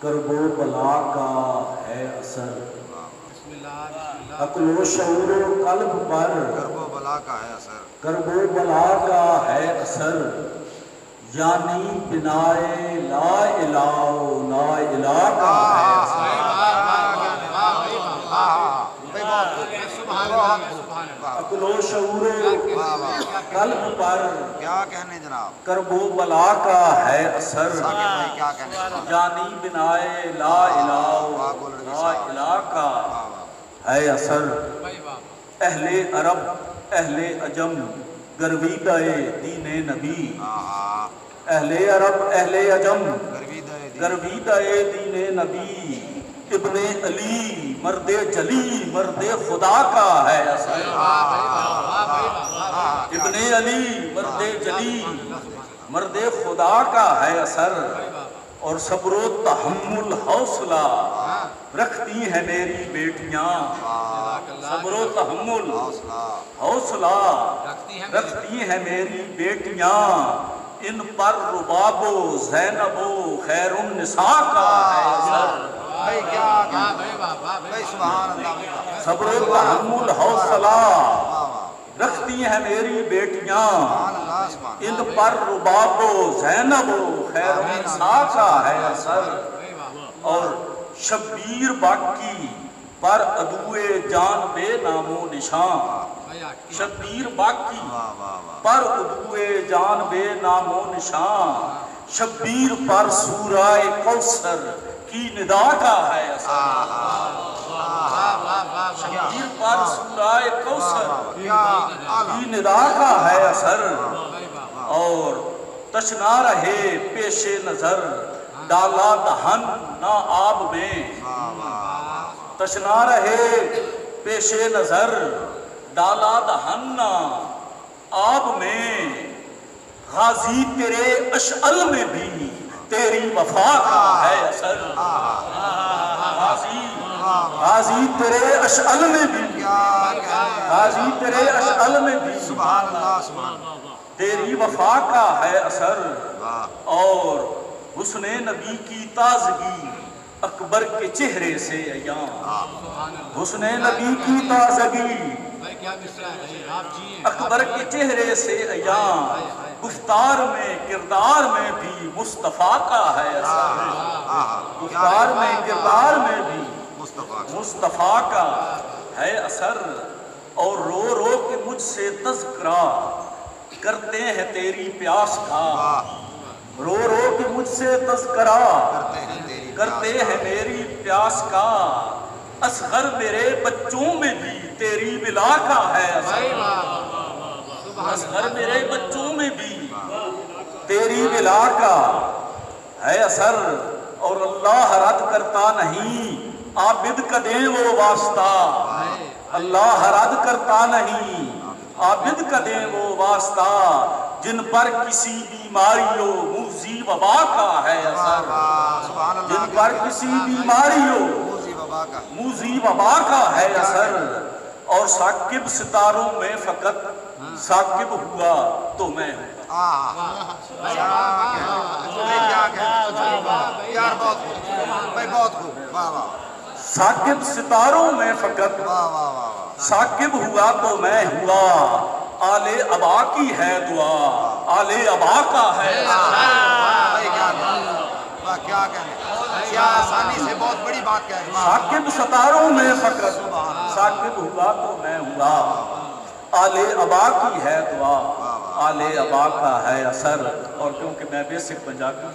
کرب و بلا کا ہے اثر، عقل و شعور و قلب پر کرب و بلا کا ہے اثر، کرب و بلا کا ہے اثر، یعنی بنائے لا الہ و لا الہ کا ہے اثر۔ عقل و شعور و قلب پر کیا کہنے جناب، کرب و بلا کا ہے اثر، ثاقب بھائی کیا کہنے جناب، یعنی بنائے لا الہ و لا الہ کا ہے اثر۔ اہل عرب اہل عجم گرویدہ دین نبی، اہل عرب اہل عجم گرویدہ دین نبی، ابن علی مرد جلی مرد خدا کا ہے اثر، ابن علی مرد جلی مرد خدا کا ہے اثر۔ اور صبر و تحمل حوصلہ رکھتی ہیں میری بیٹیاں، صبر و تحمل حوصلہ رکھتی ہیں میری بیٹیاں، ان پر رباب و زینب و خیر النساء کا ہے اثر۔ صبر و تحمل حوصلہ رکھتی ہیں میری بیٹیاں، ان پر رباب و زینب و خیر النساء کا ہے اثر۔ اور شبیر باقی پر عدوِ جان بے نام و نشان، شبیر باقی پر عدوِ جان بے نام و نشان، شبیر پر سورہ کوثر کی ندا کا ہے اثر، شبیر پر سورہ کوثر کی ندا کا ہے اثر۔ اور تشنا رہے پیش نظر ڈالا دہن نہ آب میں، تشنا رہے پیش نظر ڈالا دہن نہ آب میں، غازی تیرے اشعل میں بھی تیری وفا کا ہے اثر، غازی تیرے اشعل میں بھی، غازی تیرے اشعل میں بھی تیری وفا کا ہے اثر۔ اور حسن نبی کی تازگی اکبر کے چہرے سے عیاں، حسن نبی کی تازگی اکبر کے چہرے سے عیاں، گفتار میں کردار میں بھی مصطفیٰ کا ہے اثر، گفتار میں کردار میں بھی مصطفیٰ کا ہے اثر۔ اور رو رو کے مجھ سے تذکرہ کرتے ہیں تیری پیاس کا، رو رو کے مجھ سے تذکرہ کرتے ہیں میری پیاس کا، اصغر میرے بچوں میں بھی تیری ولا کا ہے اثر، اصغر میرے بچوں میں بھی تیری ولا کا ہے اثر۔ اور اللہ رد کرتا نہیں عابد کا دے وہ واسطہ، اللہ رد کرتا نہیں عابد کا دے وہ واسطہ، جن پر کسی بیماری و موذی وبا کا ہے اثر، جن پر کسی بیماری و موذی وبا کا ہے اثر۔ اور ثاقب ستاروں میں فقط ثاقب ہوا تو میں ہوں، ثاقب ستاروں میں فقط ثاقب ہوا تو میں ہوا، آل ابا کی ہے دعا، آل ابا کا ہے کیا کہنے، کیا آسانی سے بہت بڑی بات کہہ رہے ہیں۔ ثاقب ستاروں میں فقط ثاقب ہوا تو میں ہوا، آل ابا کی ہے دعا، آل ابا کا ہے اثر۔ اور کیونکہ میں بیسک پنجابی